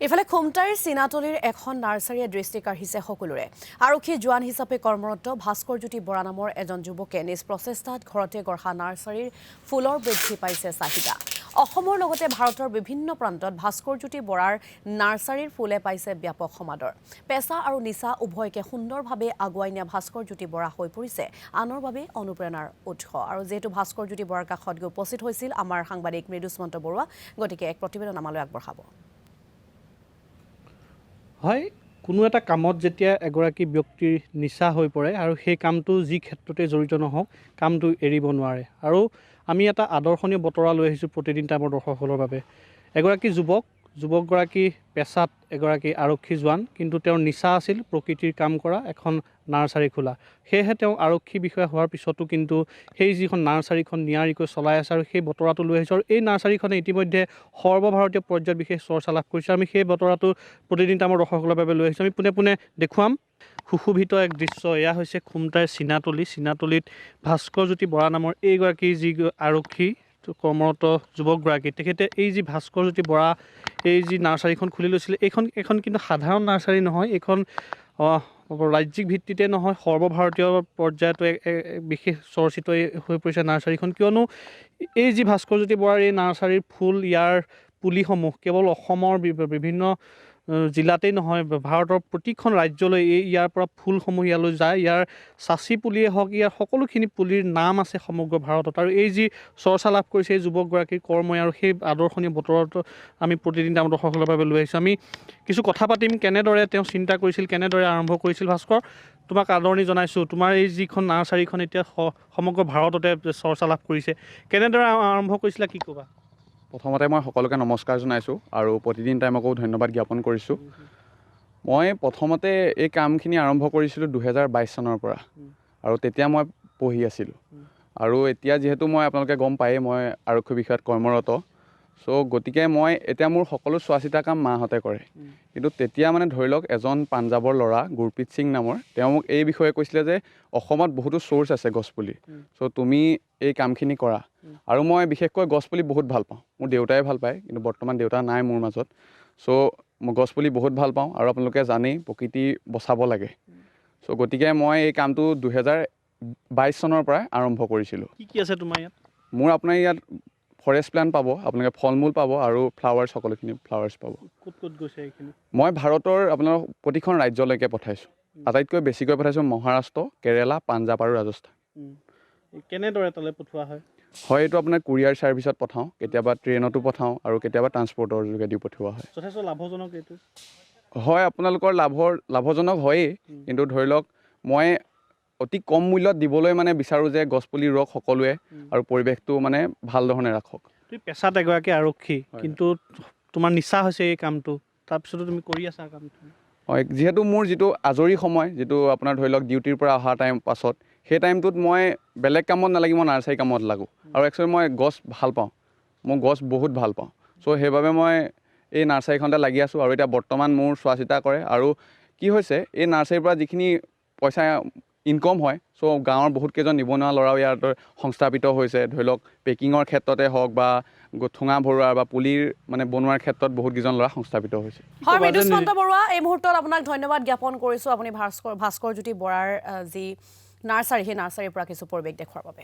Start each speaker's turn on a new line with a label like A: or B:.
A: ইফালে খুমটাইৰ চিনাতলিৰ এখন নাৰ্চাৰীয়ে দৃষ্টি কাঢ়িছে সকলোৰে। আৰক্ষী জোৱান হিচাপে কৰ্মৰত ভাস্কৰজ্যোতি বৰা নামৰ এজন যুৱকে নিজ প্ৰচেষ্টাত ঘৰতে গঢ়া নাৰ্চাৰীৰ ফুলৰ বৃদ্ধি পাইছে চাহিদা। অসমৰ লগতে ভাৰতৰ বিভিন্ন প্ৰান্তত ভাস্কৰজ্যোতি বৰাৰ নাৰ্চাৰীৰ ফুলে পাইছে ব্যাপক সমাদৰ। পেছা আৰু নিচা উভয়কে সুন্দৰভাৱে আগুৱাই নিয়া ভাস্কৰজ্যোতি বৰা হৈ পৰিছে আনৰ বাবে অনুপ্ৰেৰণাৰ উৎস। আৰু যেহেতু ভাস্কৰজ্যোতি বৰাৰ কাষত গৈ উপস্থিত হৈছিল আমাৰ সাংবাদিক মৃদুস্মন্ত বৰুৱা, গতিকে এক প্ৰতিবেদন আমালৈ আগবঢ়াব।
B: হয়, কোনো এটা কামত যেতিয়া এগৰাকী ব্যক্তিৰ নিচা হৈ পৰে আৰু সেই কামটো যি ক্ষেত্ৰতে জড়িত নহওক কামটো এৰিব নোৱাৰে। আৰু আমি এটা আদৰ্শনীয় বতৰা লৈ আহিছোঁ প্ৰতিদিন টাইমৰ দৰ্শকসকলৰ বাবে। এগৰাকী যুৱকগৰাকী পেছাত এগৰাকী আৰক্ষী জোৱান, কিন্তু তেওঁৰ নিচা আছিল প্ৰকৃতিৰ কাম কৰা, এখন নাৰ্চাৰী খোলা। সেয়েহে তেওঁ আৰক্ষী বিষয়া হোৱাৰ পিছতো কিন্তু সেই যিখন নাৰ্চাৰীখন নিয়াৰিকৈ চলাই আছে আৰু সেই বতৰাটো লৈ আহিছোঁ। আৰু এই নাৰ্চাৰীখনে ইতিমধ্যে সৰ্বভাৰতীয় পৰ্যায়ত বিশেষ চৰ্চা লাভ কৰিছে। আমি সেই বতৰাটো প্ৰতিদিন টাইমৰ দৰ্শকসকলৰ বাবে লৈ আহিছোঁ। আমি পোনে পোনে দেখুৱাম সুশোভিত এক দৃশ্য। এয়া হৈছে খুমটাইৰ চিনাতলিত ভাস্কৰজ্যোতি বৰা নামৰ এইগৰাকী যি আৰক্ষী কৰ্মৰত যুৱকগৰাকী, তেখেতে এই যি ভাস্কৰজ্যোতি বৰা এই যি নাৰ্চাৰীখন খুলি লৈছিলে, এইখন কিন্তু সাধাৰণ নাৰ্চাৰী নহয়। এইখন ৰাজ্যিক ভিত্তিতে নহয়, সৰ্বভাৰতীয় পৰ্যায়তো বিশেষ চৰ্চিত হৈ পৰিছে নাৰ্চাৰীখন। কিয়নো এই যি ভাস্কৰজ্যোতি বৰাৰ এই নাৰ্চাৰীৰ ফুল, ইয়াৰ পুলিসমূহ কেৱল অসমৰ বিভিন্ন জিলাতেই নহয়, ভাৰতৰ প্ৰতিখন ৰাজ্যলৈ ইয়াৰ পৰা ফুলসমূহ ইয়ালৈ যায়। ইয়াৰ চাচি পুলিয়ে হওক, ইয়াৰ সকলোখিনি পুলিৰ নাম আছে সমগ্ৰ ভাৰতত। আৰু এই যি চৰ্চা লাভ কৰিছে এই যুৱকগৰাকীৰ কৰ্মই আৰু সেই আদৰ্শনীয় বতৰতো আমি প্ৰতিদিন আমাৰ দৰ্শকসকলৰ বাবে লৈ আহিছোঁ। আমি কিছু কথা পাতিম, কেনেদৰে তেওঁ চিন্তা কৰিছিল, কেনেদৰে আৰম্ভ কৰিছিল। ভাস্কৰ, তোমাক আদৰণি জনাইছোঁ। তোমাৰ এই যিখন নাৰ্চাৰীখন এতিয়া সমগ্ৰ ভাৰততে চৰ্চা লাভ কৰিছে, কেনেদৰে আৰম্ভ কৰিছিলা, কি ক'বা?
C: প্ৰথমতে মই সকলোকে নমস্কাৰ জনাইছোঁ আৰু প্ৰতিদিন টাইমকো ধন্যবাদ জ্ঞাপন কৰিছোঁ। মই প্ৰথমতে এই কামখিনি আৰম্ভ কৰিছিলোঁ 2022 চনৰ পৰা, আৰু তেতিয়া মই পঢ়ি আছিলোঁ। আৰু এতিয়া যিহেতু মই আপোনালোকে গম পায়েই মই আৰক্ষী বিষয়াত কৰ্মৰত, গতিকে মই এতিয়া মোৰ সকলো চোৱা চিতা কাম মাহঁতে কৰে। কিন্তু তেতিয়া মানে ধৰি লওক এজন পাঞ্জাৱৰ ল'ৰা গুৰপ্ৰীত সিং নামৰ, তেওঁ মোক এই বিষয়ে কৈছিলে যে অসমত বহুতো চ'ৰ্চ আছে গছপুলি, তুমি এই কামখিনি কৰা। আৰু মই বিশেষকৈ গছপুলি বহুত ভাল পাওঁ। মোৰ দেউতাই ভাল পায়, কিন্তু বৰ্তমান দেউতা নাই মোৰ মাজত। মই গছপুলি বহুত ভাল পাওঁ আৰু আপোনালোকে জানেই প্ৰকৃতি বচাব লাগে। গতিকে মই এই কামটো 2022 চনৰ পৰাই আৰম্ভ কৰিছিলোঁ।
B: কি আছে তোমাৰ ইয়াত?
C: মোৰ আপোনাৰ ইয়াত ফৰেষ্ট প্লাণ্ট পাব, আপোনালোকে ফল মূল পাব আৰু ফ্লাৱাৰ্ছ, সকলোখিনি ফ্লাৱাৰ্ছ পাব।
B: ক'ত গৈছে এইখিনি?
C: মই ভাৰতৰ আপোনাৰ প্ৰতিখন ৰাজ্যলৈকে পঠাইছোঁ। আটাইতকৈ বেছিকৈ পঠাইছোঁ মহাৰাষ্ট্ৰ, কেৰেলা, পাঞ্জাৱ আৰু ৰাজস্থান।
B: কেনেদৰে তালৈ পঠোৱা হয়?
C: হয়, এইটো আপোনাৰ কুৰিয়াৰ ছাৰ্ভিচত পঠাওঁ, কেতিয়াবা ট্ৰেইনতো পঠাওঁ আৰু কেতিয়াবা ট্ৰান্সপৰ্টৰ যোগেদিও পঠিওৱা হয়।
B: যথেষ্ট লাভজনক এইটো?
C: হয়, আপোনালোকৰ লাভজনক হয়েই, কিন্তু ধৰি লওক মই অতি কম মূল্যত দিবলৈ মানে বিচাৰোঁ যে গছপুলি ৰুৱক সকলোৱে আৰু পৰিৱেশটো মানে ভাল ধৰণে ৰাখক।
B: তুমি পেছাত এগৰাকী আৰক্ষী, কিন্তু তোমাৰ নিচা হৈছে এই কামটো, তাৰপিছতো তুমি কৰি আছা কামটো।
C: হয়, যিহেতু মোৰ যিটো আজৰি সময়, যিটো আপোনাৰ ধৰি লওক ডিউটিৰ পৰা অহা পাছত সেই টাইমটোত মই বেলেগ কামত নালাগি মই নাৰ্চাৰী কামত লাগোঁ। আৰু একচুৱেলি মই গছ ভাল পাওঁ, মই গছ বহুত ভাল পাওঁ। সেইবাবে মই এই নাৰ্চাৰীখনতে লাগি আছোঁ। আৰু এতিয়া বৰ্তমান মোৰ চোৱা চিতা কৰে। আৰু কি হৈছে, এই নাৰ্চাৰীৰ পৰা যিখিনি পইচা ইনকম হয়, গাঁৱৰ বহুত কেইজন নিবনুৱা ল'ৰাও ইয়াত সংস্থাপিত হৈছে। ধৰি লওক পেকিঙৰ ক্ষেত্ৰতে হওক বা ঠোঙা ভৰোৱা বা পুলিৰ মানে বনোৱাৰ ক্ষেত্ৰত বহুত কেইজন ল'ৰা সংস্থাপিত হৈছে।
A: হয়, মৃদুস্মন্ত বৰুৱা, এই মুহূৰ্তত আপোনাক ধন্যবাদ জ্ঞাপন কৰিছোঁ। আপুনি ভাস্কৰজ্যোতি বৰাৰ যি নাৰ্চাৰী, সেই নাৰ্চাৰীৰ পৰা কিছু পৰিৱেশ দেখুৱাৰ বাবে।